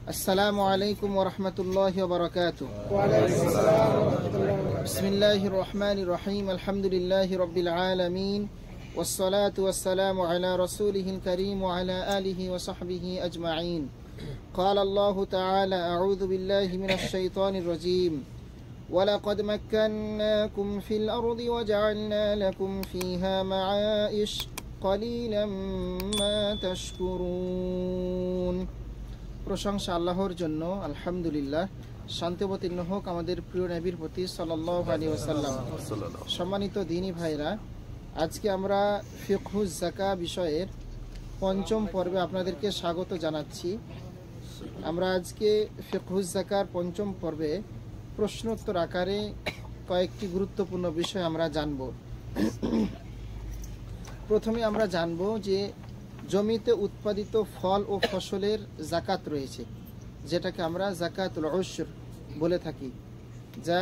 আসসালামু আলাইকুম ওয়া রাহমাতুল্লাহি ওয়া বারাকাতুহু। ওয়া আলাইকুম আসসালাম ওয়া রাহমাতুল্লাহ। বিসমিল্লাহির রহমানির রহিম। আলহামদুলিল্লাহি রাব্বিল আলামিন ওয়াসসালাতু ওয়াসসালামু আলা রাসূলিহিল কারীম ওয়া আলা আলিহি ওয়া সাহবিহি আজমাইন। قال الله تعالى أعوذ بالله من الشيطان الرجيم ولقد مكناكم في الأرض وجعلنا لكم فيها معائش قليلا ما تشكرون। প্রশংসা আল্লাহর জন্য, আলহামদুলিল্লাহ। শান্তি অবতীর্ণ হোক আমাদের প্রিয় নবীর প্রতি সাল্লাল্লাহু আলাইহি ওয়াসাল্লাম। সম্মানিত দ্বীনী ভাইরা, আজকে আমরা ফিকহুজ যাকা বিষয়ের পঞ্চম পর্বে আপনাদেরকে স্বাগত জানাচ্ছি। আমরা আজকে ফিকহুজ যাকার পঞ্চম পর্বে প্রশ্নোত্তর আকারে কয়েকটি গুরুত্বপূর্ণ বিষয় আমরা জানব। প্রথমে আমরা জানব যে জমিতে উৎপাদিত ফল ও ফসলের যাকাত রয়েছে, যেটাকে আমরা যাকাতুল উশর বলে থাকি, যা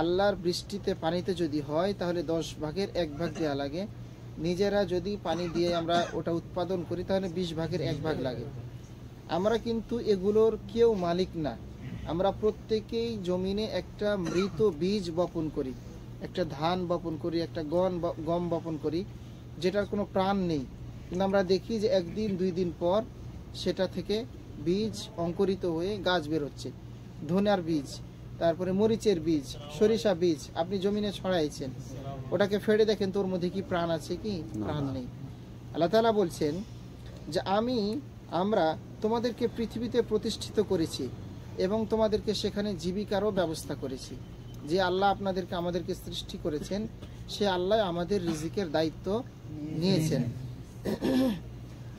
আল্লাহর বৃষ্টিতে পানিতে যদি হয় তাহলে 10 ভাগের 1 ভাগ দেওয়া লাগে। নিজেরা যদি পানি দিয়ে আমরা ওটা উৎপাদন করি তাহলে 20 ভাগের 1 ভাগ লাগে। আমরা কিন্তু এগুলোর কেউ মালিক না। আমরা প্রত্যেকেই জমিনে একটা মৃত বীজ বপন করি, একটা ধান বপন করি, একটা গম বপন করি, যেটার কোনো প্রাণ নেই। কিন্তু আমরা দেখি যে 1 দিন 2 দিন পর সেটা থেকে বীজ অঙ্কুরিত হয়ে গাছ বেরোচ্ছে। ধনিয়ার বীজ, তারপরে মরিচের বীজ, সরিষা বীজ আপনি জমিনে ছড়াইছেন, ওটাকে ফেড়ে দেখেন তোর মধ্যে কি প্রাণ আছে? কি প্রাণ নেই। আল্লাহ তাআলা বলছেন যে আমরা তোমাদেরকে পৃথিবীতে প্রতিষ্ঠিত করেছি এবং তোমাদেরকে সেখানে জীবিকারও ব্যবস্থা করেছি। যে আল্লাহ আমাদেরকে সৃষ্টি করেছেন, সে আল্লাহ আমাদের রিজিকের দায়িত্ব নিয়েছেন।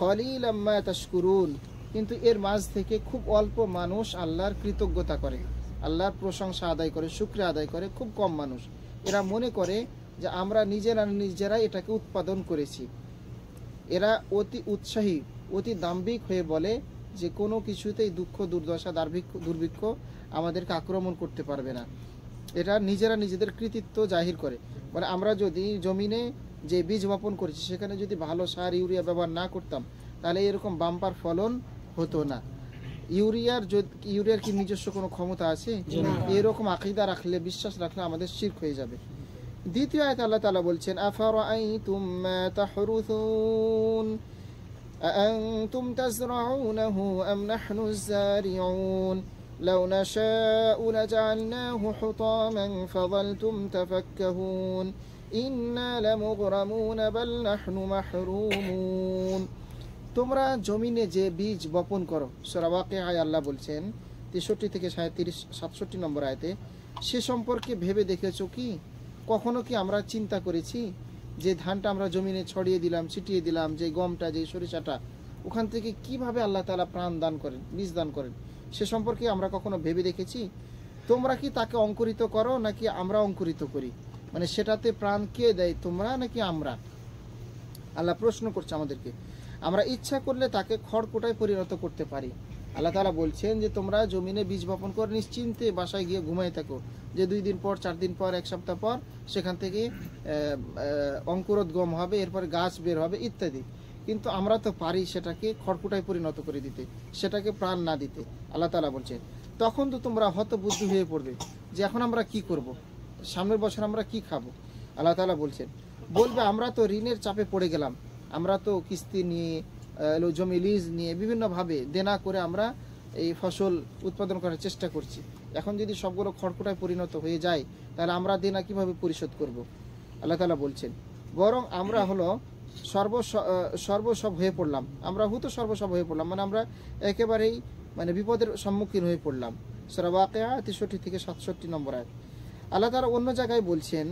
কলিলাম মা তাশকুরুন, কিন্তু এর মাঝ থেকে খুব অল্প মানুষ আল্লাহর কৃতজ্ঞতা করে, আল্লাহর প্রশংসা আদায় করে, শুকরিয়া আদায় করে। খুব কম মানুষ। এরা মনে করে যে আমরা নিজেরা এটাকে উৎপাদন করেছি। এরা অতি উৎসাহী, অতি দাম্ভিক হয়ে বলে যে কোনো কিছুতেই দুঃখ, দুর্দশা, দুর্ভিক্ষ আমাদেরকে আক্রমণ করতে পারবে না। এটা নিজেরা নিজেদের কৃতিত্ব জাহির করে। মানে আমরা যদি জমিনে যে বীজ বপন করেছি সেখানে যদি ভালো সার, ইউরিয়া ব্যবহার না করতাম তাহলে এরকম বাম্পার ফলন হতো না। ইউরিয়ার কি নিজস্ব কোনো ক্ষমতা আছে? এরকম আকীদা রাখলে, বিশ্বাস রাখলে আমাদের শিরক হয়ে যাবে। দ্বিতীয় আয়াতে আল্লাহ তাআলা বলছেন, আফারাআইতুম মা তাহরুসুন আআনতুম তাজরাউনাহু আম নাহনুজ যারিউন লাউ নাশাউ লাজআলনাহু হুতামান ফাযালতুম তাফাক্কাহুন ইন্না লামুগরামুন বাল নাহনু মাহরুমুন। তোমরা জমিনে যে বীজ বপন করো, সূরা ওয়াকিয়ায় আল্লাহ বলছেন 63 থেকে 67 নম্বর আয়াতে, সে সম্পর্কে ভেবে দেখেছো কি? কখনো কি আমরা চিন্তা করেছি যে ধানটা আমরা জমিনে ছড়িয়ে দিলাম, ছিটিয়ে দিলাম, যে গমটা, যে সরিষাটা, ওখান থেকে কিভাবে আল্লাহ তাআলা প্রাণ দান করেন, বীজ দান করেন, সে সম্পর্কে আমরা কখনো ভেবে দেখেছি? তোমরা কি তাকে অঙ্কুরিত করো নাকি আমরা অঙ্কুরিত করি? মানে সেটাতে প্রাণ কে দেয়, তোমরা নাকি আমরা? আল্লাহ প্রশ্ন করছে আমাদেরকে। আমরা ইচ্ছা করলে তাকে খড়কুটায় পরিণত করতে পারি। আল্লাহ তাআলা বলছেন যে তোমরা জমিনে বীজ বপন করে নিশ্চিন্তে বাসায় গিয়ে ঘুমাই থাকো, যে 2 দিন পর, 4 দিন পর, 1 সপ্তাহ পর সেখান থেকে অঙ্কুরোদ্গম হবে, এরপর গাছ বের হবে ইত্যাদি। কিন্তু আমরা তো পারি সেটাকে খড়কুটায় পরিণত করে দিতে, সেটাকে প্রাণ না দিতে। আল্লাহ তাআলা বলছেন তখন তো তোমরা হতবুদ্ধি হয়ে পড়বে যে এখন আমরা কি করব, সামনের বছর আমরা কি খাবো। আল্লাহ তাআলা বলবে আমরা তো ঋণের চাপে পড়ে গেলাম, আমরা তো কিস্তি নিয়ে, জমি লিজ নিয়ে, বিভিন্নভাবে দেনা করে আমরা এই ফসল উৎপাদন করার চেষ্টা করছি। এখন যদি সবগুলো খড়কুটায় পরিণত হয়ে যায় তাহলে আমরা দেনা কিভাবে পরিশোধ করব? আল্লাহ তাআলা বলছেন বরং আমরা হলো সর্বসব হয়ে পড়লাম, আমরা সর্বসব হয়ে পড়লাম, মানে আমরা একেবারেই বিপদের সম্মুখীন হয়ে পড়লাম। সূরা ওয়াকিয়া 63 থেকে 67 নম্বর আয়াত। আল্লাহ তাআলা অন্য জায়গায় বলছেন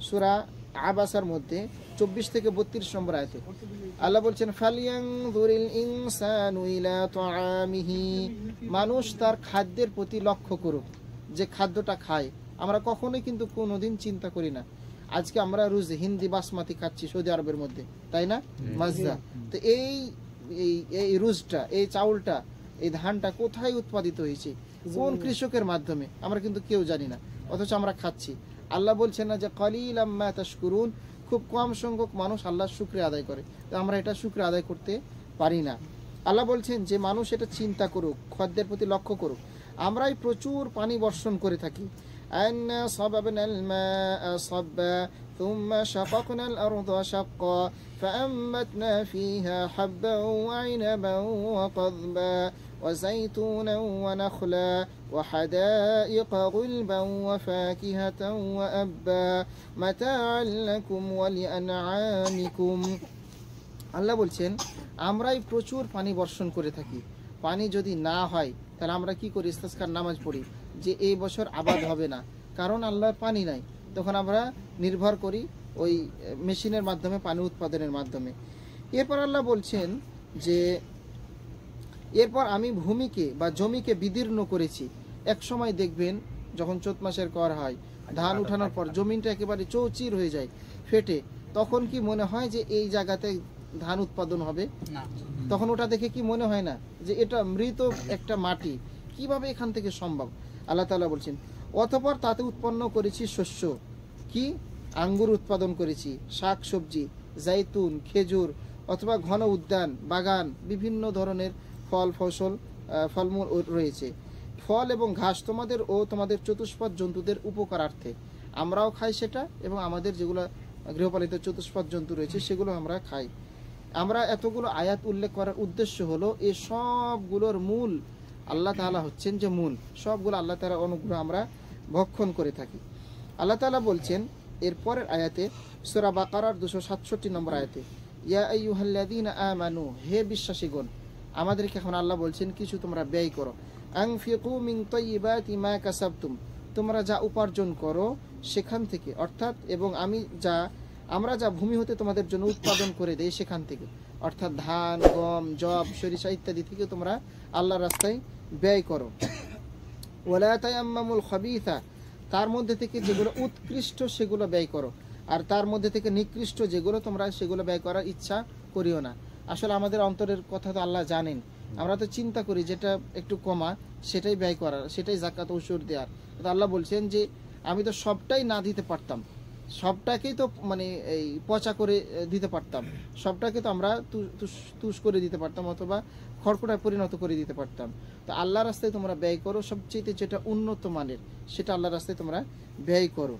সূরা আবাসার মধ্যে 24 থেকে 32 নম্বর আয়াতে আল্লাহ বলছেন, ফালিয়ানযুরিল ইনসানু ইলা তাআমিহি, মানুষ তার খাদ্যের প্রতি লক্ষ্য করুক, যে খাদ্যটা খায়। আমরা কখনোই কিন্তু কোনোদিন চিন্তা করি না। আজকে আমরা রোজ হিন্দি বাসমতি খাচ্ছি সৌদি আরবের মধ্যে, তাই না? মাজদা। তো এই রুজটা, এই চাউলটা, এই ধানটা কোথায় উৎপাদিত হয়েছে, কোন কৃষকের মাধ্যমে, আমরা কিন্তু কেউ জানি না, অথচ আমরা খাচ্ছি। আল্লাহ বলছেন না যে কলিলাম মা তাশকুরুন, খুব কম সংখ্যক মানুষ আল্লাহর শুকরিয়া আদায় করে, তো আমরা এটা শুকরিয়া আদায় করতে পারি না। আল্লাহ বলছেন যে মানুষ এটা চিন্তা করুক, খাদ্যের প্রতি লক্ষ্য করুক। আমরাই প্রচুর পানি বর্ষণ করে থাকি। আন্না সাবাবনাল মাআ সাব্বা থুম্মা শাকাকনাল আরদা শাক্কা ফাআম্বাতনা ফিহা হাব্বান ওয়া ইনাবান ওয়া কাযবা ওয়া যাইতুনান ওয়া নাখলা ওয়া হাদাইকা গুলবান ওয়া ফাকিহাতান ওয়া আব্বা মাতাআন লাকুম ওয়া লিআনআমিকুম। আল্লাহ বলছেন আমরাই প্রচুর পানি বর্ষণ করে থাকি। পানি যদি না হয় তাহলে আমরা কি করি? ইস্তিসকার নামাজ পড়ি যে এই বছর আবাদ হবে না, কারণ আল্লাহর পানি নাই। তখন আমরা নির্ভর করি ওই মেশিনের মাধ্যমে, পানি উৎপাদনের মাধ্যমে। এরপর আল্লাহ বলছেন যে এরপর আমি ভূমিকে বা জমিকে বিদীর্ণ করেছি। এক সময় দেখবেন যখন চৈত মাসের কর হয়, ধান উঠানোর পর জমিনটা একেবারে চৌচির হয়ে যায়, ফেটে। তখন কি মনে হয় যে এই জায়গাতে ধান উৎপাদন হবে? তখন ওটা দেখে কি মনে হয় না যে এটা মৃত একটা মাটি, কিভাবে এখান থেকে সম্ভব? আল্লাহ তাআলা বলছেন অতঃপর তাতে উৎপন্ন করেছি শস্য, কি? আঙ্গুর উৎপাদন করেছি, শাক সবজি, জাইতুন, খেজুর, অথবা ঘন উদ্যান, বাগান, বিভিন্ন ধরনের ফল ফসল, ফলমূল রয়েছে। ফল এবং ঘাস তোমাদের ও তোমাদের চতুষ্পদ জন্তুদের উপকারার্থে। আমরাও খাই সেটা, এবং আমাদের যেগুলো গৃহপালিত চতুষ্পদ জন্তু রয়েছে সেগুলো আমরা খাই। আমরা এতগুলো আয়াত উল্লেখ করার উদ্দেশ্য হলো এই সবগুলোর মূল আল্লাহ তাআলা হচ্ছেন যে মূল। সবগুলো আল্লাহ তাআলার অনুগ্রহ আমরা ভক্ষণ করে থাকি। আল্লাহ তাআলা বলছেন এরপরের আয়াতে, সূরা বাকারার 267 নম্বর আয়াতে, ইয়া আইয়ুহাল্লাযীনা আমানু, হে বিশ্বাসীগণ। আমাদেরকে এখন আল্লাহ বলছেন কিছু তোমরা ব্যয় করো। আনফিকু মিন তাইয়্যিবাতি মা কাসাবতুম, তোমরা যা উপার্জন করো সেখান থেকে, অর্থাৎ এবং আমরা যা ভূমি হতে তোমাদের জন্য উৎপাদন করে দেই সেখান থেকে, অর্থাৎ ধান, গম, যব, সরিষা ইত্যাদি থেকে তোমরা আল্লাহর রাস্তায় ব্যয় করো। ওয়ালা তায়াম্মামুল খাবিসা, তার মধ্যে থেকে যেগুলো উৎকৃষ্ট সেগুলো ব্যয় করো, আর তার মধ্যে থেকে নিকৃষ্ট যেগুলো তোমরা সেগুলো ব্যয় করার ইচ্ছা করিও না। আসলে আমাদের অন্তরের কথা তো আল্লাহ জানেন। আমরা তো চিন্তা করি যেটা একটু কমা সেটাই ব্যয় করার, সেটাই জাকাত ওসুর দেওয়ার। তো আল্লাহ বলছেন যে আমি তো সবটাই না দিতে পারতাম, সবটাকেই তো মানে এই পচা করে দিতে পারতাম, সবটাকে তো আমরা তুষ করে দিতে পারতাম, অথবা খড়কুটায় পরিণত করে দিতে পারতাম। তো আল্লাহ রাস্তায় তোমরা ব্যয় করো, সবচেয়ে যেটা উন্নত মানের সেটা আল্লাহ রাস্তায় তোমরা ব্যয় করো।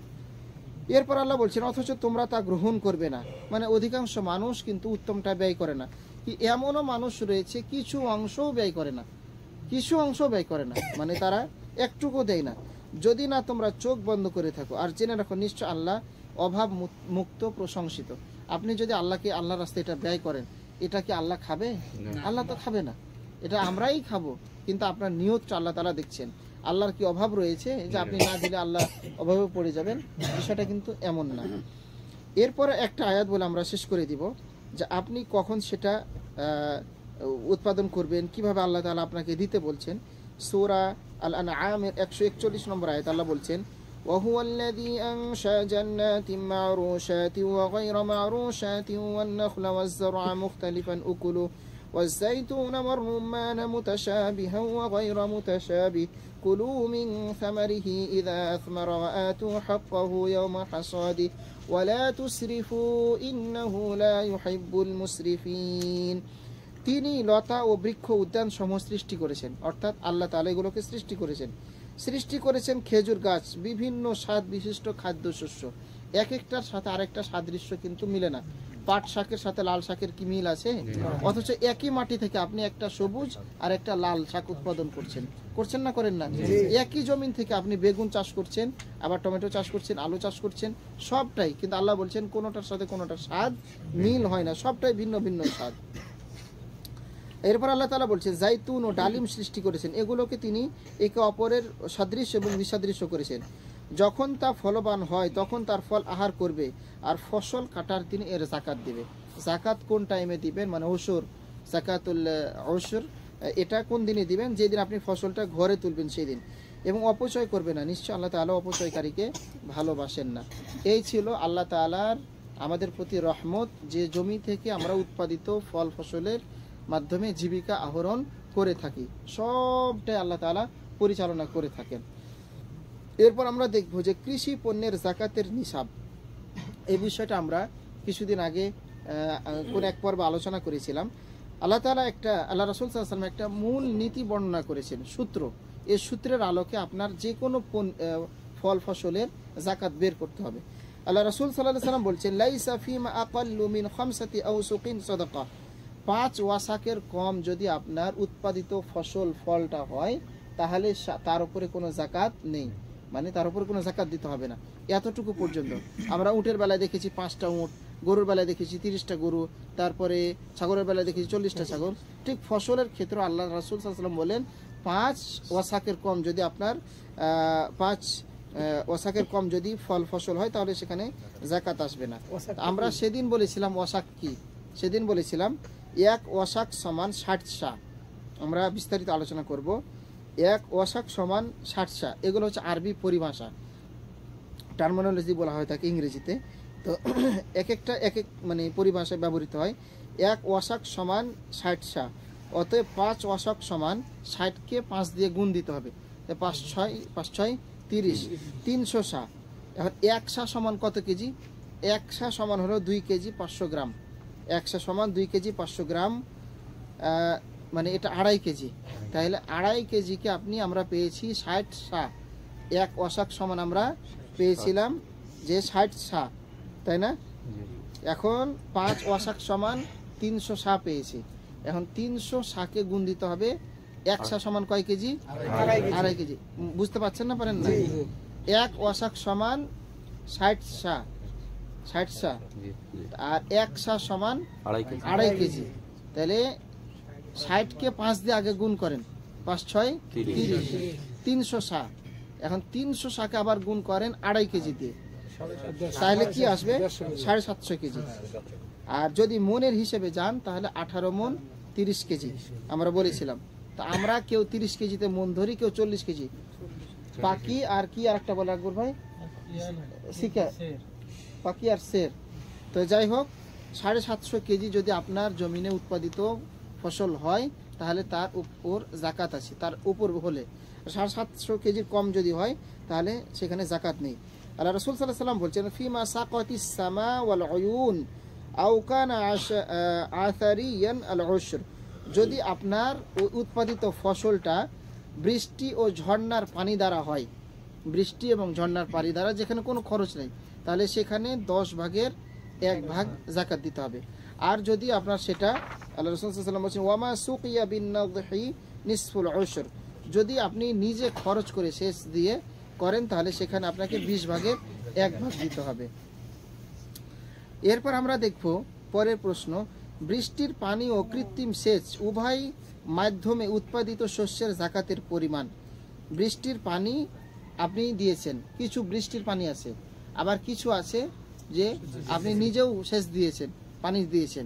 এরপর আল্লাহ বলছেন অথচ তোমরা তা গ্রহণ করবে না। মানে অধিকাংশ মানুষ কিন্তু উত্তমটা ব্যয় করে না। কি এমনও মানুষ রয়েছে কিছু অংশও ব্যয় করে না, কিছু অংশ ব্যয় করে না, মানে তারা একটুকু দেয় না। যদি না তোমরা চোখ বন্ধ করে থাকো, আর জেনে রাখো নিশ্চয় আল্লাহ অভাব মুক্ত প্রশংসিত। আপনি যদি আল্লাহকে, আল্লাহর রাস্তায় এটা ব্যয় করেন, এটা কি আল্লাহ খাবে? আল্লাহ তো খাবে না, এটা আমরাই খাবো। কিন্তু আপনার নিয়তটা আল্লাহ তাআলা দেখছেন। আল্লাহর কি অভাব রয়েছে যে আপনি না দিলে আল্লাহ অভাবে পড়ে যাবেন? বিষয়টা কিন্তু এমন না। এরপরে একটা আয়াত বলে আমরা শেষ করে দিব যে আপনি কখন সেটা উৎপাদন করবেন, কিভাবে আল্লাহ তাআলা আপনাকে দিতে বলছেন। সূরা আল আনআমের 141 নম্বর আয়াত আল্লাহ বলছেন وهو الذي أنشأ جنات معروشات وغير معروشات والنخل والزرع مختلفا أكله والزيتون والرمان متشابها وغير متشابه كلوا من ثمره إذا أثمر وآتوا حقه يوم حصاده ولا تسرفوا إنه لا يحب المسرفين। তিনি লতা ও বৃক্ষ উদ্যান সমূহ সৃষ্টি করেছেন, অর্থাৎ আল্লাহ তাআলা এগুলোকে সৃষ্টি করেছেন খেজুর গাছ, বিভিন্ন স্বাদ বিশিষ্ট খাদ্যশস্য। এক একটার সাথে আরেকটা সাদৃশ্য কিন্তু মিলে না। পাট শাকের সাথে লাল শাকের কি মিল আছে? অথচ একই মাটি থেকে আপনি একটা সবুজ আর একটা লাল শাক উৎপাদন করছেন না, করেন না? একই জমিন থেকে আপনি বেগুন চাষ করছেন, আবার টমেটো চাষ করছেন, আলু চাষ করছেন, সবটাই কিন্তু আল্লাহ বলছেন কোনোটার সাথে কোনোটার স্বাদ মিল হয় না, সবটাই ভিন্ন ভিন্ন স্বাদ। এরপর আল্লাহ তাআলা বলছেন জাইতুন ও ডালিম সৃষ্টি করেছেন, এগুলোকে তিনি একে অপরের সাদৃশ্য এবং বিসাদৃশ্য করেছেন। যখন তা ফলবান হয় তখন তার ফল আহার করবে, আর ফসল কাটার তিনি এর জাকাত দিবে। জাকাত কোন টাইমে দিবেন? মানে ওসর, জাকাতুল ওসর, এটা কোন দিনে দিবেন? যেদিন আপনি ফসলটা ঘরে তুলবেন সেই দিন। এবং অপচয় করবে না, নিশ্চয় আল্লাহ তাআলা অপচয়কারীকে ভালোবাসেন না। এই ছিল আল্লাহ তাআলার আমাদের প্রতি রহমত, যে জমি থেকে আমরা উৎপাদিত ফল ফসলের মাধ্যমে জীবিকা আহরণ করে থাকি, সবটাই আল্লাহ তাআলা পরিচালনা করে থাকেন। এরপর আমরা দেখব যে কৃষি পণ্যের জাকাতের নিসাব। এই বিষয়টা আমরা কিছুদিন আগে কোন এক পর্বে আলোচনা করেছিলাম। আল্লাহ রাসূল সাল্লাল্লাহু আলাইহি ওয়াসাল্লাম একটা মূল নীতি বর্ণনা করেছেন, সূত্র। এই সূত্রের আলোকে আপনার যে কোনো ফল ফসলের যাকাত বের করতে হবে। আল্লাহ রাসূল সাল্লাল্লাহু আলাইহি ওয়াসাল্লাম বলছেন, লাইসা ফিমা আকাল্লু মিন খামসাতি আওসুকিন সাদাকা। 5 ওয়াসাকের কম যদি আপনার উৎপাদিত ফলটা হয়, তাহলে তার উপরে কোনো যাকাত নেই, মানে তার উপরে কোনো যাকাত দিতে হবে না। এতটুকু পর্যন্ত। আমরা উটের বেলায় দেখেছি 5টা উট, গরুর বেলায় দেখেছি 30টা গরু, তারপরে ছাগলের বেলায় দেখেছি 40টা ছাগল। ঠিক ফসলের ক্ষেত্রে আল্লাহ রাসূল সাল্লাল্লাহু আলাইহি ওয়াসাল্লাম বলেন 5 ওয়াসাকের কম যদি আপনার 5 ওয়াসাকের কম যদি ফসল হয়, তাহলে সেখানে যাকাত আসবে না। আমরা সেদিন বলেছিলাম ওয়াসাক কি, সেদিন বলেছিলাম 1 ওয়াসাক সমান 60 সা। আমরা বিস্তারিত আলোচনা করব। 1 ওয়াসাক সমান 60 সা, এগুলো হচ্ছে আরবি পরিভাষা, টার্মিনোলজি বলা হয় থাকে ইংরেজিতে। তো এক মানে পরিভাষায় ব্যবহৃত হয়। 1 ওয়াসাক সমান 60 সা, অতএব 5 ওয়াসাক সমান 60কে 5 দিয়ে গুণ দিতে হবে। 5 6 30, 300 সা। এখন 1 সা সমান কত কেজি? 1 সা সমান হলো 2 কেজি 500 গ্রাম। 1 সা সমান 2 কেজি 500 গ্রাম, মানে এটা 2.5 কেজি। তাহলে 2.5 কেজিকে আমরা পেয়েছি 60 সা। 1 ওয়াসাক সমান আমরা পেয়েছিলাম যে 60 সা, তাই না? এখন 5 ওয়াসাক সমান 300 সা পেয়েছি। এখন 300 সাকে গুণ দিতে হবে। 1 সা সমান কয় কেজি? 2.5 কেজি। বুঝতে পারছেন না, পারেন না? 1 ওয়াসাক সমান 60 সা, 60 সা, আর 1 সা সমান 2.5 কেজি। তাহলে 60কে 5 দিয়ে আগে গুণ করেন, 5 6 30, 300 সা। এখন 300 সাকে আবার গুণ করেন 2.5 কেজি দিয়ে, তাহলে কি আসবে? 750 কেজি। আর যদি মনের হিসেবে যান, তাহলে 18 মন 30 কেজি আমরা বলেছিলাম। তো আমরা কেউ 30 কেজিতে মন ধরি, কেউ 40 কেজি। পাকি আর কি আরেকটা বলে আকবর ভাই? শিকা, পাকি আর সের। তো যাই হোক, 750 কেজি যদি আপনার জমিনে উৎপাদিত ফসল হয়, তাহলে তার উপর যাকাত আছে। তার উপর হলে 750 কেজির কম যদি হয়, তাহলে সেখানে যাকাত নেই। আল্লাহ রাসূল সাল্লাল্লাহু আলাইহি ওয়াসাল্লাম বলছেন, ফিমা সাকাতিস সামা ওয়াল উয়ুন আও কানা আথারিয়ান আল উশর। যদি আপনার উৎপাদিত ফসলটা বৃষ্টি ও ঝর্ণার পানি দ্বারা হয়, বৃষ্টি এবং ঝর্ণার পানি দ্বারা, যেখানে কোনো খরচ নেই, তাহলে সেখানে 10 ভাগের 1 ভাগ যাকাত দিতে হবে। আর যদি আপনার সেটা, আল্লাহ রাসূল সাল্লাল্লাহু আলাইহি ওয়াসাল্লাম বলেছেন, ওয়ামা সুকিয়া বিন নাদহি নিসফুল উশর। যদি আপনি নিজে খরচ করে সেচ দিয়ে করেন, তাহলে সেখানে আপনাকে 20 ভাগের 1 ভাগ দিতে হবে। এরপর আমরা দেখব পরের প্রশ্ন, বৃষ্টির পানি ও কৃত্রিম সেচ উভয় মাধ্যমে উৎপাদিত শস্যের যাকাতের পরিমাণ। বৃষ্টির পানি আপনি দিয়েছেন, কিছু বৃষ্টির পানি আছে, আবার কিছু আছে যে আপনি নিজেও সেচ দিয়েছেন, পানি দিয়েছেন।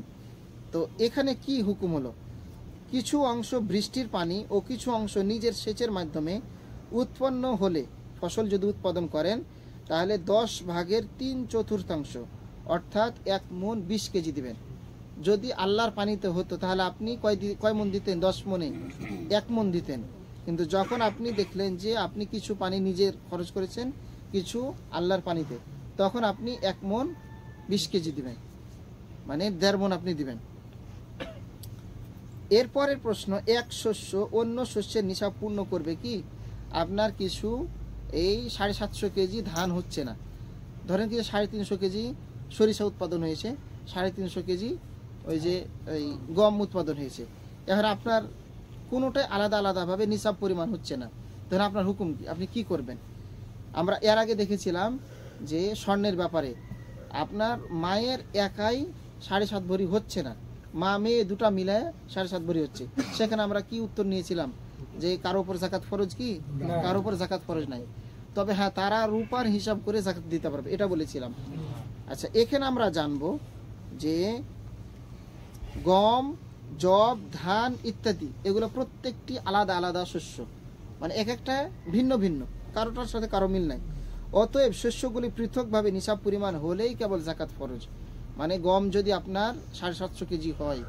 তো এখানে কি হুকুম হলো? কিছু অংশ বৃষ্টির পানি ও কিছু অংশ নিজের সেচের মাধ্যমে উৎপন্ন হলে, ফসল যদি উৎপাদন করেন, তাহলে 10 ভাগের 3/4, অর্থাৎ 1 মণ 20 কেজি দিবেন। যদি আল্লাহর পানিতে হতো, তাহলে আপনি কয় মণ দিতেন? 10 মণে 1 মণ দিতেন। কিন্তু যখন আপনি দেখলেন যে আপনি কিছু পানি নিজের খরচ করেছেন, কিছু আল্লাহর পানিতে, তখন আপনি 1 মণ 20 কেজি দিবেন, মানে 1.5 মণ আপনি দিবেন। এরপরের প্রশ্ন, এক শস্য অন্য শস্যের নিসাব পূর্ণ করবে কি? আপনার কিছু এই 750 কেজি ধান হচ্ছে না, ধরেন কি 350 কেজি সরিষা উৎপাদন হয়েছে, 350 কেজি ওই যে এই গম উৎপাদন হয়েছে। এখন আপনার কোনোটাই আলাদা আলাদাভাবে নিসাব পরিমাণ হচ্ছে না, ধরেন আপনার হুকুম কি? আপনি কি করবেন? আমরা এর আগে দেখেছিলাম যে স্বর্ণের ব্যাপারে আপনার মায়ের একাই 7.5 ভরি হচ্ছে না, মা মেয়ে দুটা মিলায় 7.5 ভরি হচ্ছে। সেখানে আমরা কি উত্তর নিয়েছিলাম? যে কারো উপর যাকাত ফরজ কি? কারো উপর যাকাত ফরজ নাই, তবে হ্যাঁ তারা রূপার হিসাব করে যাকাত দিতে পারবে, এটা বলেছিলাম। আচ্ছা, এখানে আমরা জানবো যে গম, জব, ধান ইত্যাদি এগুলো প্রত্যেকটি আলাদা আলাদা শস্য, মানে এক একটা ভিন্ন ভিন্ন, কারোটার সাথে কারো মিল নাই। অতএব শস্যগুলি পৃথকভাবে নিসাব পরিমাণ হলেই কেবল যাকাত ফরজ। মানে গম যদি আপনার 750 কেজি হয়,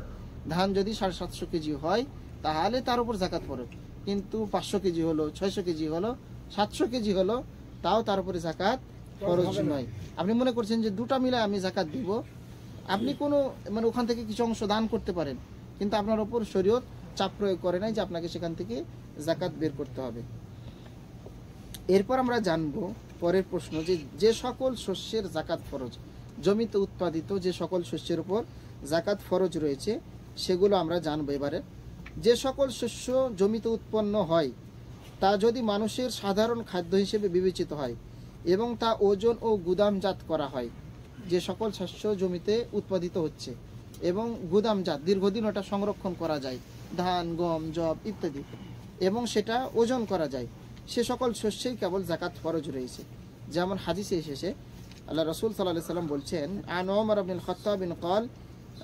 ধান যদি 750 কেজি হয়, তাহলে তার উপর যাকাত ফরজ। কিন্তু 500 কেজি হলো, 600 কেজি হলো, 700 কেজি হলো, তাও তার উপরে যাকাত ফরজ নয়। আপনি মনে করছেন যে দুটা মিলে আমি যাকাত দিব, আপনি কোনো মানে ওখান থেকে কিছু অংশ দান করতে পারেন, কিন্তু আপনার উপর শরীয়ত চাপ প্রয়োগ করে নাই যে আপনাকে সেখান থেকে জাকাত বের করতে হবে। এরপর আমরা জানবো পরের প্রশ্ন, যে যে সকল শস্যের জাকাত ফরজ, জমিতে উৎপাদিত যে সকল শস্যের উপর জাকাত ফরজ রয়েছে সেগুলো আমরা জানবো। এবারে যে সকল শস্য জমিতে উৎপন্ন হয় তা যদি মানুষের সাধারণ খাদ্য হিসেবে বিবেচিত হয় এবং তা ওজন ও গুদামজাত করা হয়, যে সকল শস্য জমিতে উৎপাদিত হচ্ছে এবং গুদামজাত দীর্ঘদিন ওটা সংরক্ষণ করা যায়, ধান, গম, যব ইত্যাদি, এবং সেটা ওজন করা যায়, সে সকল শস্যেই কেবল জাকাত ফরজ রয়েছে। যেমন হাদিসে এসেছে, আল্লাহ রাসূল সাল্লাল্লাহু আলাইহি ওয়াসাল্লাম বলছেন, আন ওমর ইবনুল খাত্তাব ক্বাল,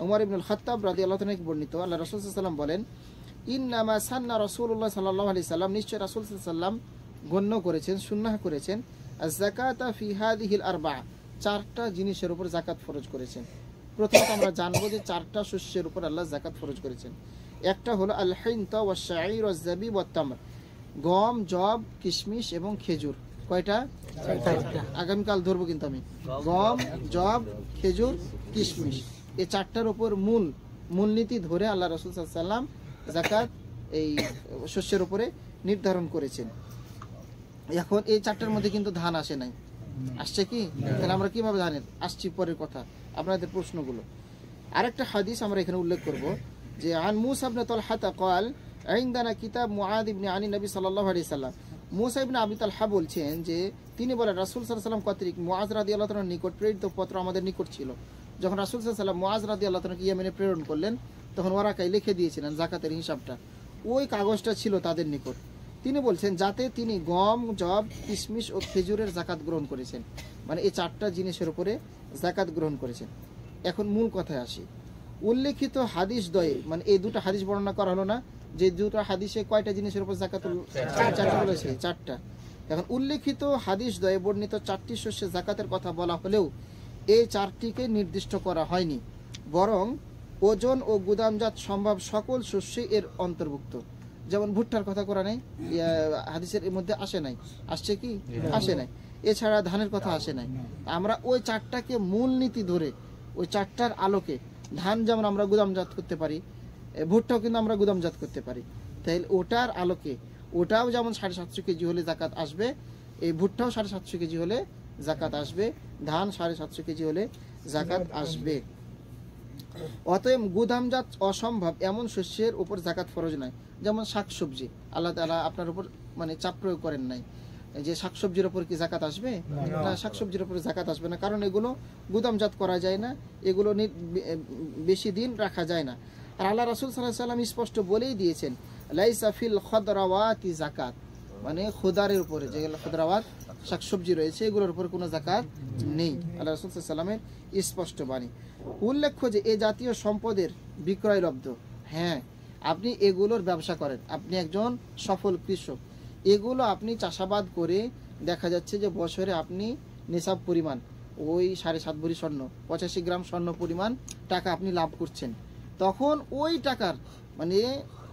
ওমর ইবনুল খাত্তাব রাদিয়াল্লাহু তাআলা থেকে বর্ণিত, আল্লাহ রাসূল সাল্লাল্লাহু আলাইহি ওয়াসাল্লাম বলেন, ইন্নামা সান্না রাসূলুল্লাহ সাল্লাল্লাহু আলাইহি সাল্লাম, নিশ্চয় রাসূল সাল্লাল্লাহু আলাইহি সাল্লাম গণ্য করেছেন, সুন্নাহ করেছেন, আয-যাকাতা ফি হাযিহিল আরবা, চারটা জিনিসের উপর জাকাত ফরজ করেছেন। প্রথমত আমরা জানবো যে চারটা শস্যের উপর আল্লাহ জাকাত ফরজ করেছেন। একটা হলো আল হিনতা ওয়াশ শাঈর ওয়াজ যাবিব ওয়াত তামর, গম, জব, কিশমিশ এবং খেজুর। কয়টা? আগামীকাল ধরবো কিন্তু আমি। গম, জব, খেজুর, কিশমিশ, এই চারটার উপর মূলনীতি ধরে আল্লাহ রাসূল সাল্লাল্লাহু আলাইহি সাল্লাম জাকাত এই শস্যের উপরে নির্ধারণ করেছেন। এখন এই চারটার মধ্যে কিন্তু ধান আসে নাই, আসছে কি? তাহলে আমরা কিভাবে জানেন? আসছি পরের কথা, আপনাদের প্রশ্নগুলো। আরেকটা হাদিস আমরা এখানে উল্লেখ করব, যে আন মুসা ইবনে তালহা قال عندنا কিতাব মুআদ ইবনে আনি নবী সাল্লাল্লাহু আলাইহি সাল্লাম, মুসা ইবনে আবি তালহা বলছেন যে তিনি বলেন রাসূল সাল্লাল্লাহু আলাইহি সাল্লাম কর্তৃক মুআজ রাদিয়াল্লাহু তাআলার নিকট প্রেরিত পত্র আমাদের নিকট ছিল। যখন রাসূল সাল্লাল্লাহু আলাইহি সাল্লাম মুআজ রাদিয়াল্লাহু তাআলাকে ইয়েমেনে প্রেরণ করলেন, তখন ওরাকায় লিখে দিয়েছিলেন জাকাতের হিসাবটা, ওই কাগজটা ছিল তাদের নিকট। তিনি বলছেন যাতে তিনি গম, জব, কিশমিশ ও খেজুরের জাকাত গ্রহণ করেছেন, মানে এই চারটা জিনিসের উপরে জাকাত গ্রহণ করেছেন। এখন মূল কথায় আসি, উল্লেখিত হাদিস দ্বয়ে, মানে এই দুটো হাদিস বর্ণনা করা হলো না, যে দুটো হাদিসে কয়টা জিনিসের উপর জাকাত? চারটা বলেছে, চারটা। এখন উল্লেখিত হাদিস দ্বয়ে বর্ণিত চারটি শস্যে জাকাতের কথা বলা হলেও এই চারটিকে নির্দিষ্ট করা হয়নি, বরং ওজন ও গুদামজাত সম্ভব সকল শস্যে এর অন্তর্ভুক্ত। যেমন ভুট্টার কথা কোরআনে হাদিসের মধ্যে আসে নাই, আসছে কি? আসে নাই। এছাড়া ধানের কথা আসে নাই। আমরা ওই চারটাকে মূল নীতি ধরে, ওই চারটার আলোকে, ধান যেমন আমরা গুদামজাত করতে পারি, ভুট্টাও কিন্তু আমরা গুদামজাত করতে পারি, তাই ওটার আলোকে ওটাও যেমন 750 কেজি হলে জাকাত আসবে, এই ভুট্টাও 750 কেজি হলে জাকাত আসবে, ধান 750 কেজি হলে জাকাত আসবে। অতএব গুদামজাত অসম্ভব এমন শস্যের উপর জাকাত ফরজ নয়। যেমন শাকসবজি, আল্লাহ তাআলা আপনার উপর মানে চাপ প্রয়োগ করেন নাই যে শাকসবজির উপর কি জাকাত আসবে না, শাকসবজির উপর জাকাত আসবে না, কারণ এগুলো গুদামজাত করা যায় না, এগুলো বেশি দিন রাখা যায় না। আর আল্লাহ রাসূল সাল্লাল্লাহু আলাইহি সাল্লাম স্পষ্ট বলেই দিয়েছেন, লাইসা ফিল খদরাওয়াতি যাকাত, মানে খোদারের উপরে যেগুলো খদরাওয়াত শাকসবজি রয়েছে এগুলোর উপর কোনো জাকাত নেই। আল্লাহ রাসূল সাল্লাল্লাহু আলাইহি সাল্লামের স্পষ্ট বাণী। উল্লেখ্য যে এই জাতীয় সম্পদের বিক্রয়লব্ধ, হ্যাঁ আপনি এগুলোর ব্যবসা করেন, আপনি একজন সফল কৃষক, এগুলো আপনি চাষাবাদ করে দেখা যাচ্ছে যে বছরে আপনি নিসাব পরিমাণ ওই 7.5 ভরি স্বর্ণ, 85 গ্রাম স্বর্ণ পরিমাণ টাকা আপনি লাভ করছেন, তখন ওই টাকার মানে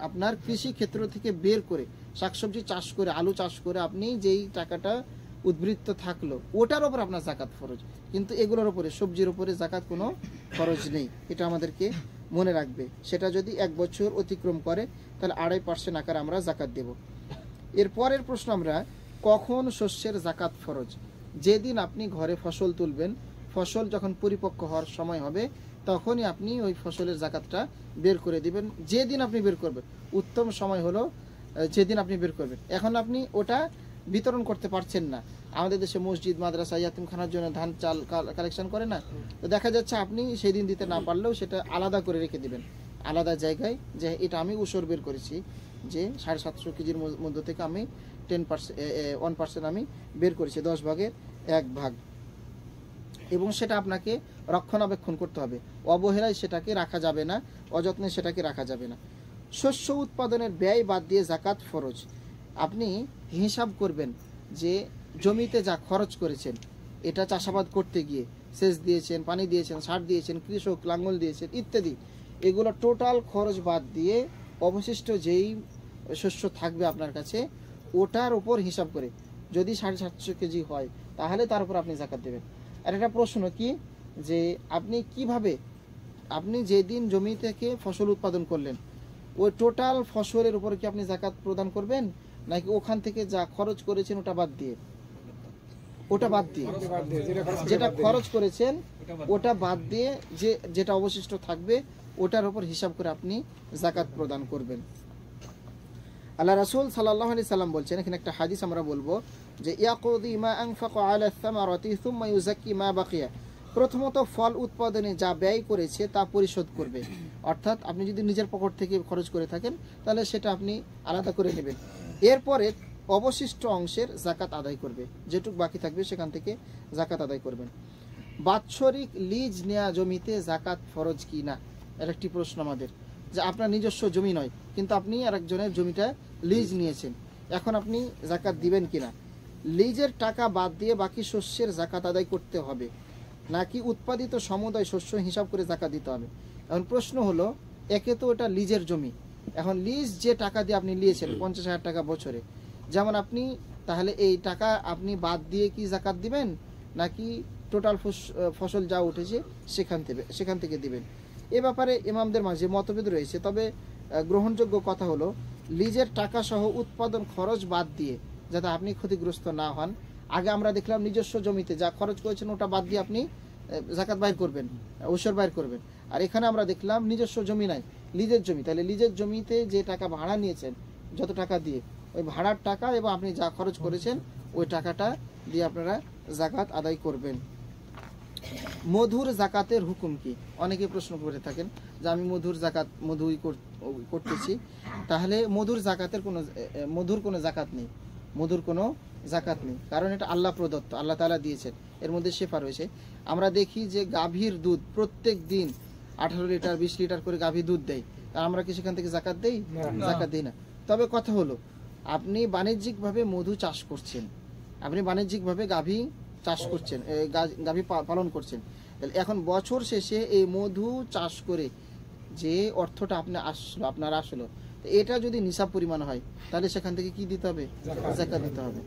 আপনার কৃষি ক্ষেত্র থেকে বের করে শাকসবজি চাষ করে, আলু চাষ করে আপনি যেই টাকাটা উদ্বৃত্ত থাকলো ওটার উপর আপনার জাকাত ফরজ, কিন্তু এগুলোর উপরে সবজির উপরে জাকাত কোনো খরচ নেই। এটা আমাদেরকে মনে রাখবে। সেটা যদি 1 বছর অতিক্রম করে তাহলে 2.5% আকারে আমরা জাকাত দেব। এর পরের প্রশ্ন আমরা, কখন শস্যের জাকাত ফরজ? যেদিন আপনি ঘরে ফসল তুলবেন, ফসল যখন পরিপক্ক হওয়ার সময় হবে তখনই আপনি ওই ফসলের জাকাতটা বের করে দিবেন। যেদিন আপনি বের করবেন, উত্তম সময় হলো যেদিন আপনি বের করবেন। এখন আপনি ওটা বিতরণ করতে পারছেন না, আমাদের দেশে মসজিদ, মাদ্রাসা, ইয়াতিমখানার জন্য ধান চাল কালেকশন করে না, তো দেখা যাচ্ছে আপনি সেই দিন দিতে না পারলেও সেটা আলাদা করে রেখে দিবেন আলাদা জায়গায়, যে এটা আমি উসর বের করেছি, যে 750 কেজির মধ্যে থেকে আমি 1% আমি বের করেছি, 10 ভাগের 1 ভাগ, এবং সেটা আপনাকে রক্ষণাবেক্ষণ করতে হবে। অবহেলায় সেটাকে রাখা যাবে না, অযত্নে সেটাকে রাখা যাবে না। শস্য উৎপাদনের ব্যয় বাদ দিয়ে জাকাত ফরজ। আপনি হিসাব করবেন যে জমিতে যা খরচ করেছেন, এটা চাষাবাদ করতে গিয়ে সেচ দিয়েছেন, পানি দিয়েছেন, সার দিয়েছেন, কৃষক লাঙ্গল দিয়েছেন ইত্যাদি, এগুলো টোটাল খরচ বাদ দিয়ে অবশিষ্ট যেই শস্য থাকবে আপনার কাছে ওটার উপর হিসাব করে যদি 750 কেজি হয় তাহলে তার উপর আপনি জাকাত দেবেন। আর একটা প্রশ্ন কি, যে আপনি কিভাবে আপনি যেদিন জমি থেকে ফসল উৎপাদন করলেন ওই টোটাল ফসলের উপরে কি আপনি জাকাত প্রদান করবেন, নাকি ওখান থেকে যা খরচ করেছেন ওটা বাদ দিয়ে? ওটা বাদ দিয়ে, যেটা খরচ করেছেন ওটা বাদ দিয়ে যেটা অবশিষ্ট থাকবে ওটার উপর হিসাব করে আপনি জাকাত প্রদান করবেন। আল্লাহ রাসূল সাল্লাল্লাহু আলাইহি সাল্লাম বলছেন, এখানে একটা হাদিস আমরা বলবো যে ইয়াকুদি মা আনফাকা আলা সামারাতি সুম্মা ইউযাক্কি মা বাকিয়া, প্রথমত ফল উৎপাদনে যা ব্যয় করেছে তা পরিশোধ করবে। অর্থাৎ আপনি যদি নিজের পকেট থেকে খরচ করে থাকেন তাহলে সেটা আপনি আলাদা করে নেবেন, এরপরে অবশিষ্ট অংশের জাকাত আদায় করবে, যেটুক বাকি থাকবে সেখান থেকে জাকাত আদায় করবেন। বাৎসরিক লিজ নেওয়া জমিতে জাকাত ফরজ কি না, এর একটি প্রশ্ন আমাদের, যে আপনার নিজস্ব জমি নয় কিন্তু আপনি আরেকজনের জমিটা লিজ নিয়েছেন, এখন আপনি জাকাত দিবেন কিনা। লিজের টাকা বাদ দিয়ে বাকি শস্যের জাকাত আদায় করতে হবে, নাকি উৎপাদিত সমুদয় শস্য হিসাব করে জাকাত দিতে হবে। এখন প্রশ্ন হলো, একে তো এটা লিজের জমি, এখন লিজ যে টাকা দিয়ে আপনি নিয়েছেন 50,000 টাকা বছরে, যেমন আপনি তাহলে এই টাকা আপনি বাদ দিয়ে কি জাকাত দিবেন, নাকি টোটাল ফসল যা উঠেছে সেখান থেকে দিবেন। এ ব্যাপারে ইমামদের মাঝে মতভেদ রয়েছে, তবে গ্রহণযোগ্য কথা হলো লিজের টাকা সহ উৎপাদন খরচ বাদ দিয়ে যাতে আপনি ক্ষতিগ্রস্ত না হন। আগে আমরা দেখলাম নিজস্ব জমিতে যা খরচ করেছেন ওটা বাদ দিয়ে আপনি জাকাত বাইর করবেন, ঔষর বাইর করবেন, আর এখানে আমরা দেখলাম নিজস্ব জমি নাই, লিজের জমি, তাহলে লিজের জমিতে যে টাকা ভাড়া নিয়েছেন যত টাকা দিয়ে ওই ভাড়ার টাকা এবং আপনি যা খরচ করেছেন ওই টাকাটা দিয়ে আপনারা জাকাত আদায় করবেন। মধুর জাকাতের হুকুম কি? অনেকে প্রশ্ন করে থাকেন যে আমি মধুই করতেছি, তাহলে মধুর কোনো জাকাত নেই, মধুর কোনো জাকাত নেই, কারণ এটা আল্লাহ প্রদত্ত, আল্লাহ তাআলা দিয়েছেন, এর মধ্যে শেফা রয়েছে। আমরা দেখি যে গাভীর দুধ প্রত্যেক দিন 18 লিটার 20 লিটার করে গাভী দুধ দেয়, আর আমরা কি সেখান থেকে জাকাত দেই? জাকাত দিই না। তবে কথা হলো, আপনি বাণিজ্যিকভাবে মধু চাষ করছেন, আপনি বাণিজ্যিকভাবে গাভী চাষ করছেন, গাভী পালন করছেন, এখন বছর শেষে এই মধু চাষ করে যে অর্থটা আপনার আসলো, এটা যদি নিসাব পরিমাণ হয় তাহলে সেখান থেকে কি দিতে হবে? জাকাত দিতে হবে।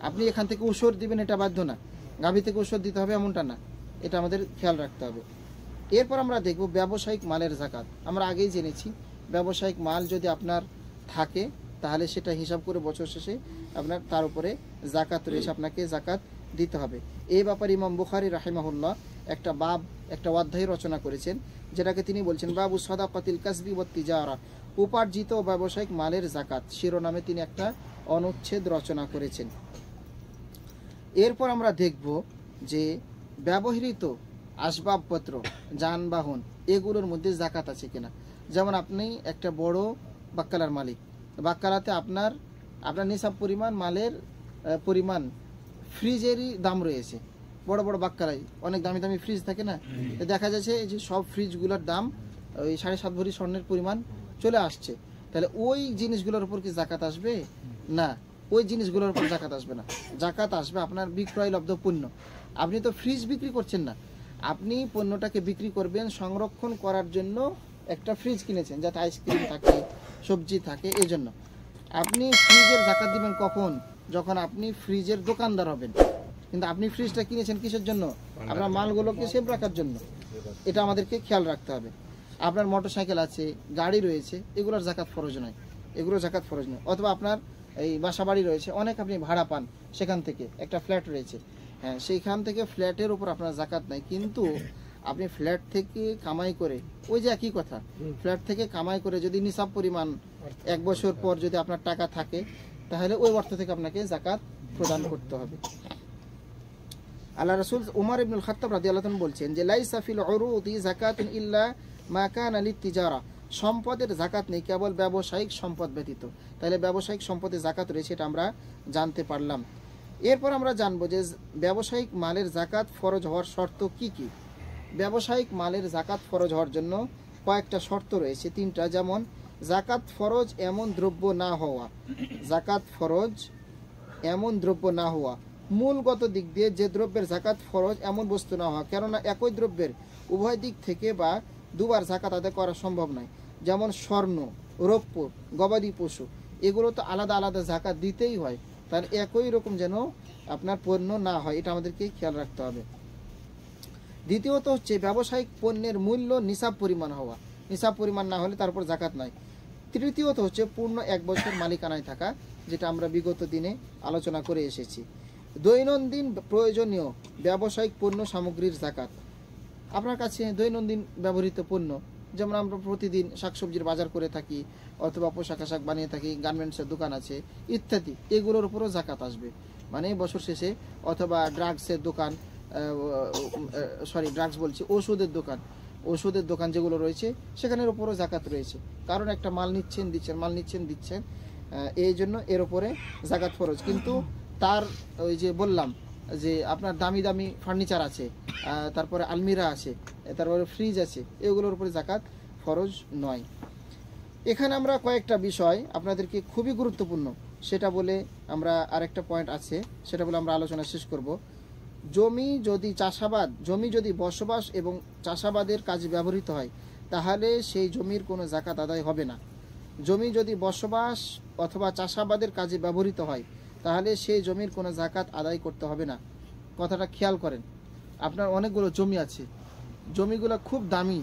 আপনি এখান থেকে ঔষধ দিবেন এটা বাধ্য না, গাভী থেকে ঔষধ দিতে হবে এমনটা না, এটা আমাদের খেয়াল রাখতে হবে। এরপর আমরা দেখব ব্যবসায়িক মালের জাকাত। আমরা আগেই জেনেছি ব্যবসায়িক মাল যদি আপনার থাকে তাহলে সেটা হিসাব করে বছর শেষে আপনার তার উপরে জাকাত রয়েছে, আপনাকে জাকাত দিতে হবে। এই ব্যাপারে ইমাম বুখারী রাহিমাহুল্লাহ একটা অধ্যায় রচনা করেছেন, যেটাকে তিনি বলছেন বাবু সাদাকাতিল কাসবি ওয়াত তিজারা, উপার্জিত ব্যবসায়িক মালের জাকাত শিরোনামে তিনি একটা অনুচ্ছেদ রচনা করেছেন। এরপর আমরা দেখব যে ব্যবহৃত আসবাবপত্র, যানবাহন, এগুলোর মধ্যে জাকাত আছে কিনা। যেমন আপনি একটা বড় বাক্কালার মালিক, বাক্কালাতে আপনার নিসাব পরিমাণ মালের পরিমাণ ফ্রিজেরই দাম রয়েছে, বড় বড় বাক্কালায় অনেক দামি দামি ফ্রিজ থাকে না, দেখা যাচ্ছে এই যে সব ফ্রিজগুলোর দাম ওই 7.5 ভরি স্বর্ণের পরিমাণ চলে আসছে, তাহলে ওই জিনিসগুলোর উপর কি জাকাত আসবে? না, ওই জিনিসগুলোর উপর জাকাত আসবে না। জাকাত আসবে আপনার বিক্রয়লব্ধ পণ্য। আপনি তো ফ্রিজ বিক্রি করছেন না, আপনি পণ্যটাকে বিক্রি করবেন সংরক্ষণ করার জন্য একটা ফ্রিজ কিনেছেন যাতে আইসক্রিম থাকে, সবজি থাকে, এই জন্য আপনি ফ্রিজের জাকাত দিবেন কখন? যখন আপনি ফ্রিজের দোকানদার হবেন। কিন্তু আপনি ফ্রিজটা কিনেছেন কিসের জন্য? আপনার মালগুলোকে সেভ রাখার জন্য। এটা আমাদেরকে খেয়াল রাখতে হবে। আপনার মোটরসাইকেল আছে, গাড়ি রয়েছে, এগুলোর জাকাত ফরজ নয়, এগুলোর জাকাত ফরজ নয়। অথবা আপনার এই বাসা বাড়ি রয়েছে, অনেক আপনি ভাড়া পান, সেখান থেকে একটা ফ্ল্যাট রয়েছে, হ্যাঁ সেইখান থেকে ফ্ল্যাটের উপর আপনার জাকাত নাই, কিন্তু আপনি ফ্ল্যাট থেকে কামাই করে, ওই যে একই কথা, ফ্ল্যাট থেকে কামাই করে যদি নিসাব পরিমাণ 1 বছর পর যদি আপনার টাকা থাকে তাহলে ওই অর্থ থেকে আপনাকে জাকাত প্রদান করতে হবে। আল্লাহ রাসূল উমর ইবনুল খাত্তাব রাদিয়াল্লাহু আনহু বলছেন যে লাইসা ফিল উরুদি যাকাতুন ইল্লা মা কানা লিতিজারা, সম্পদের জাকাত নেই কেবল ব্যবসায়িক সম্পদ ব্যতীত। তাহলে ব্যবসায়িক সম্পদে জাকাত রয়েছে, এটা আমরা জানতে পারলাম। এরপর আমরা জানবো যে ব্যবসায়িক মালের জাকাত ফরজ হওয়ার শর্ত কি কি। ব্যবসায়িক মালের জাকাত ফরজ হওয়ার জন্য কয়েকটা শর্ত রয়েছে, 3টা। যেমন জাকাত ফরজ এমন দ্রব্য না হওয়া, জাকাত ফরজ এমন দ্রব্য না হওয়া, মূলগত দিক দিয়ে যে দ্রব্যের জাকাত ফরজ এমন বস্তু না হওয়া, কেননা একই দ্রব্যের উভয় দিক থেকে বা দুবার জাকাত আদায় করা সম্ভব নয়। যেমন স্বর্ণ, রৌপ্য, গবাদি পশু, এগুলো তো আলাদা আলাদা জাকাত দিতেই হয়, তার একই রকম যেন আপনার পণ্য না হয়, এটা আমাদেরকে খেয়াল রাখতে হবে। দ্বিতীয়ত হচ্ছে ব্যবসায়িক পণ্যের মূল্য নিসাব পরিমাণ হওয়া, নিসাব পরিমাণ না হলে তারপর জাকাত নাই। তৃতীয়ত হচ্ছে পূর্ণ 1 বছর মালিকানায় থাকা, যেটা আমরা বিগত দিনে আলোচনা করে এসেছি। দৈনন্দিন প্রয়োজনীয় ব্যবসায়িক পণ্য সামগ্রীর জাকাত। আপনার কাছে দৈনন্দিন ব্যবহৃত পণ্য, যেমন আমরা প্রতিদিন শাকসবজির বাজার করে থাকি, অথবা পোশাক আশাক বানিয়ে থাকি, গার্মেন্টসের দোকান আছে ইত্যাদি, এগুলোর উপরও জাকাত আসবে। মানে বছর শেষে, অথবা ড্রাগসের দোকান, ড্রাগস বলছি, ওষুধের দোকান যেগুলো রয়েছে সেখানের উপরও জাকাত রয়েছে। কারণ একটা মাল নিচ্ছেন দিচ্ছেন, এই জন্য এর উপরে জাকাত ফরজ। কিন্তু তার ওই যে বললাম যে আপনার দামি দামি ফার্নিচার আছে, তারপরে আলমিরা আছে, তারপরে ফ্রিজ আছে, এগুলোর উপরে জাকাত ফরজ নয়। এখানে আমরা কয়েকটা বিষয় আপনাদেরকে খুবই গুরুত্বপূর্ণ সেটা বলে আমরা আরেকটা পয়েন্ট আছে সেটা বলে আমরা আলোচনা শেষ করব। জমি যদি বসবাস এবং চাষাবাদের কাজে ব্যবহৃত হয় তাহলে সেই জমির কোনো জাকাত আদায় হবে না। জমি যদি বসবাস অথবা চাষাবাদের কাজে ব্যবহৃত হয় তাহলে সেই জমির কোনো জাকাত আদায় করতে হবে না। কথাটা খেয়াল করেন। আপনার অনেকগুলো জমি আছে, জমিগুলো খুব দামি,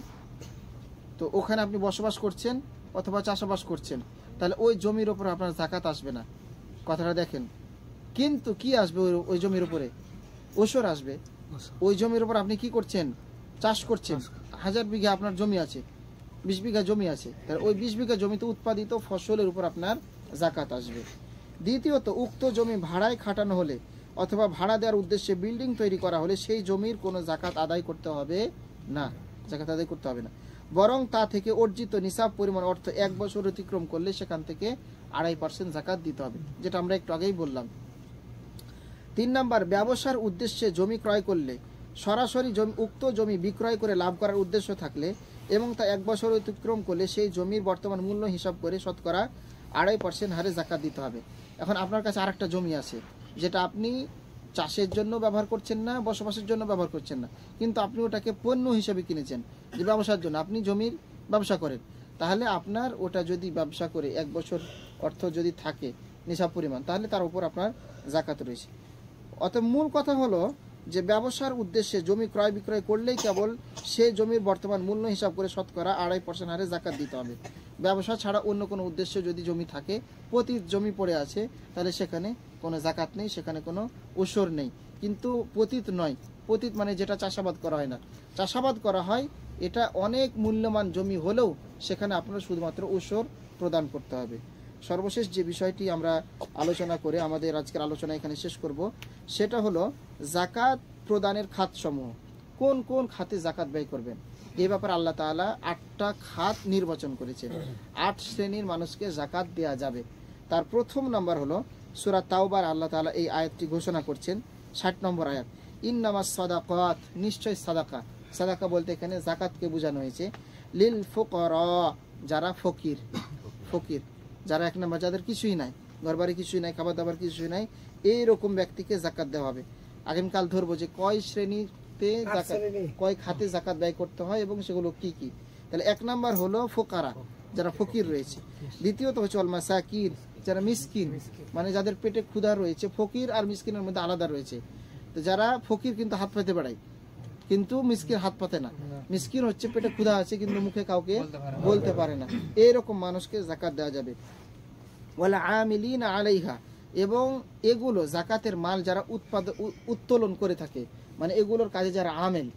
তো ওখানে আপনি বসবাস করছেন অথবা চাষাবাস করছেন, তাহলে ওই জমির উপর আপনার জাকাত আসবে না। কথাটা দেখেন। কিন্তু কি আসবে ওই জমির উপরে? ওসর আসবে। ওই জমির উপর আপনি কি করছেন? চাষ করছেন। 1000 বিঘা আপনার জমি আছে, 20 বিঘা জমি আছে, তাহলে ওই 20 বিঘা জমিতে উৎপাদিত ফসলের উপর আপনার জাকাত আসবে। দ্বিতীয়ত, উক্ত জমি ভাড়ায় খাটানো হলে অথবা ভাড়া দেওয়ার উদ্দেশ্যে বিল্ডিং তৈরি করা হলে সেই জমির কোনো জাকাত আদায় করতে হবে না, বরং তা থেকে অর্জিত নিসাব পরিমাণ অর্থ 1 বছর অতিক্রম করলে সেখান থেকে 2.5% জাকাত দিতে হবে, যেটা আমরা একটু আগেই বললাম। 3 নাম্বার, ব্যবসার উদ্দেশ্যে জমি ক্রয় করলে সরাসরি উক্ত জমি বিক্রয় করে লাভ করার উদ্দেশ্য থাকলে এবং তা 1 বছর অতিক্রম করলে সেই জমির বর্তমান মূল্য হিসাব করে শতকরা 2.5% হারে জাকাত দিতে হবে। এখন আপনার কাছে আরেকটা জমি আছে যেটা আপনি চাষের জন্য ব্যবহার করছেন না, বসবাসের জন্য ব্যবহার করছেন না, কিন্তু আপনি ওটাকে পণ্য হিসেবে কিনেছেন যে ব্যবসার জন্য, আপনি জমির ব্যবসা করেন, তাহলে আপনার ওটা যদি ব্যবসা করে 1 বছর অর্থ যদি থাকে নিসাব পরিমাণ, তাহলে তার উপর আপনার জাকাত রয়েছে। অতএব মূল কথা হলো যে ব্যবসার উদ্দেশ্যে জমি ক্রয় বিক্রয় করলেই কেবল সে জমির বর্তমান মূল্য হিসাব করে শতকরা 2.5% হারে জাকাত দিতে হবে। ব্যবসা ছাড়া অন্য কোনো উদ্দেশ্যে যদি জমি থাকে, পতিত জমি পড়ে আছে, তাহলে সেখানে কোনো জাকাত নেই, সেখানে কোনো ওসর নেই। কিন্তু পতিত নয়, পতিত মানে যেটা চাষাবাদ করা হয় না, চাষাবাদ করা হয়, এটা অনেক মূল্যবান জমি হলেও সেখানে আপনার শুধুমাত্র ওসর প্রদান করতে হবে। সর্বশেষ যে বিষয়টি আমরা আলোচনা করে আমাদের আজকের আলোচনা এখানে শেষ করব, সেটা হলো জাকাত প্রদানের খাতসমূহ। কোন কোন খাতে জাকাত ব্যয় করবেন, এই ব্যাপারে আল্লাহ তাআলা 8টা খাত নির্বাচন করেছেন। 8 শ্রেণীর মানুষকে জাকাত দেওয়া যাবে। তার প্রথম নাম্বার হলো সূরা তাওবার আল্লাহ তাআলা এই আয়াতটি ঘোষণা করছেন, 60 নম্বর আয়াত, ইন্নামাস সাদাকাত, নিশ্চয় সাদাকা। সাদাকা বলতে এখানে জাকাতকে বোঝানো হয়েছে। লিল ফুকারা, যারা ফকির, যারা 1 নম্বর, যাদের কিছুই নাই, ঘরবাড়ি কিছুই নাই, খাবার দাবার কিছুই নাই, এইরকম ব্যক্তিকে জাকাত দেওয়া হবে। আগামীকাল ধরবো যে কয় শ্রেণীতে জাকাত, কয় খাতে জাকাত ব্যয় করতে হয় এবং সেগুলো কি কি। তাহলে 1 নম্বর হলো ফুকারা, যারা ফকির রয়েছে। দ্বিতীয়ত হচ্ছে আল মাসাকিন, যারা মিসকিন, মানে যাদের পেটে ক্ষুধা রয়েছে। ফকির আর মিসকিনের মধ্যে আলাদা রয়েছে। তো যারা ফকির কিন্তু হাত পাতে বেড়ায়, কিন্তু মিসকিন হাত পাতে না। মিসকিন হচ্ছে পেটে ক্ষুধা আছে কিন্তু মুখে কাউকে বলতে পারে না, এইরকম মানুষকে জাকাত দেওয়া যাবে। ওয়াল আমিলিনা আলাইহা, এবং এগুলো জাকাতের মাল যারা উত্তোলন করে থাকে, মানে এগুলোর কাজে যারা আমেল,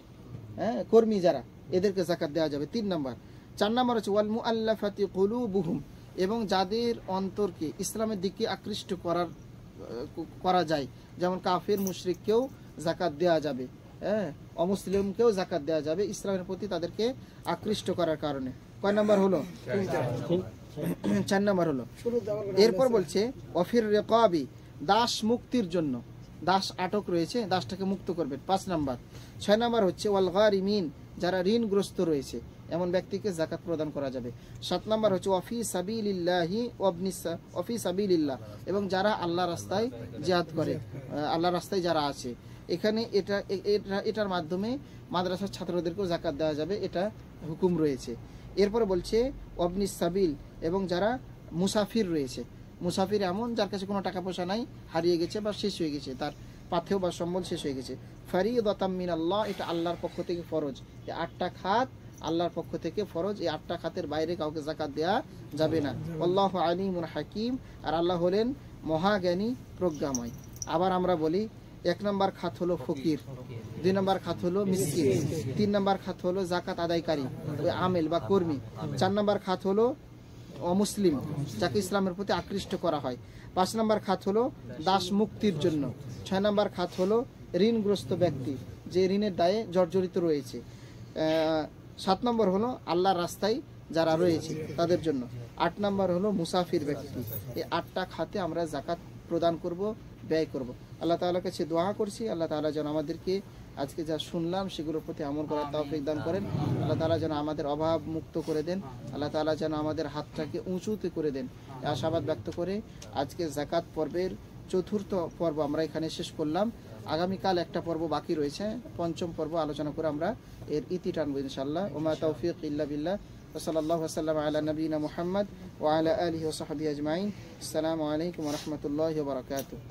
কর্মী যারা, এদেরকে জাকাত দেওয়া যাবে। 3 নম্বর। 4 নম্বর হচ্ছে ওয়াল মুআল্লাফাতি কুলুবুহুম, এবং যাদের অন্তরকে ইসলামের দিকে আকৃষ্ট করা যায়, যেমন কাফের মুশরিককেও জাকাত দেওয়া যাবে, অমুসলিমকেও জাকাত দেওয়া যাবে, ইসলামের প্রতি তাদেরকে আকৃষ্ট করার কারণে। কয় নম্বর হলো? 4 নম্বর হলো। এরপর বলছে অফির রিকাবি, দাস মুক্তির জন্য, দাস আটক রয়েছে, দাসটাকে মুক্ত করবেন, 5 নম্বর। 6 নম্বর হচ্ছে ওয়াল গারিমিন, যারা ঋণগ্রস্ত রয়েছে, এমন ব্যক্তিকে জাকাত প্রদান করা যাবে। 7 নম্বর হচ্ছে ওয়াফি সাবিলিল্লাহি ওয়াফি সাবিলিল্লাহ, এবং যারা আল্লাহর রাস্তায় জিহাদ করে, আল্লাহর রাস্তায় যারা আছে। এখানে এটার মাধ্যমে মাদ্রাসার ছাত্রদেরকেও জাকাত দেওয়া যাবে, এটা হুকুম রয়েছে। এরপরে বলছে অবনিস সাবিল, এবং যারা মুসাফির রয়েছে। মুসাফির এমন যার কাছে কোনো টাকা পয়সা নাই, হারিয়ে গেছে বা শেষ হয়ে গেছে, তার পাথেয় বা সম্বল শেষ হয়ে গেছে। ফারিদাতাম মিনাল্লাহ, এটা আল্লাহর পক্ষ থেকে ফরজ। এই 8টা খাত আল্লাহর পক্ষ থেকে ফরজ। এই 8টা খাতের বাইরে কাউকে যাকাত দেয়া যাবে না। আল্লাহু আলিমুন হাকিম, আর আল্লাহ হলেন মহাজ্ঞানী প্রজ্ঞাময়। আবার আমরা বলি 1 নম্বর খাত হলো ফকির, 2 নম্বর খাত হলো মিসকিন, 3 নম্বর খাত হলো যাকাত আদায়কারী, ওই আমেল বা কর্মী, 4 নম্বর খাত হলো অমুসলিম, যাকে ইসলামের প্রতি আকৃষ্ট করা হয়, 5 নম্বর খাত হলো দাস মুক্তির জন্য, 6 নম্বর খাত হলো ঋণগ্রস্ত ব্যক্তি, যে ঋণের দায়ে জর্জরিত রয়েছে, 7 নম্বর হলো আল্লাহর রাস্তায় যারা রয়েছে তাদের জন্য, 8 নম্বর হলো মুসাফির ব্যক্তি। এই 8টা খাতে আমরা যাকাত প্রদান করব, ব্যয় করব। আল্লাহ তাআলার কাছে দোয়া করছি, আল্লাহ তাআলা যেন আমাদেরকে আজকে যা শুনলাম সেগুলোর প্রতি আমল করার তৌফিক দান করেন। আল্লাহ তাআলা যেন আমাদের অভাব মুক্ত করে দেন। আল্লাহ তাআলা যেন আমাদের হাতটাকে উঁচুতে করে দেন। এই আশাবাদ ব্যক্ত করে আজকে যাকাত পর্বের 4র্থ পর্ব আমরা এখানে শেষ করলাম। আগামীকাল একটা পর্ব বাকি রয়েছে, 5ম পর্ব আলোচনা করে আমরা এর ইতি টানবো ইনশাআল্লাহ। ওমা তৌফিক ইল্লা বিল্লাহ। সাল্লাল্লাহু আলাইহি ওয়া সাল্লাম আলা নবিয়িনা মুহাম্মদ ওয়া আলা আলিহি ওয়া সাহবিহি আজমাইন। আসসালামু আলাইকুম ওয়া রাহমাতুল্লাহি ওয়া বারাকাতুহু।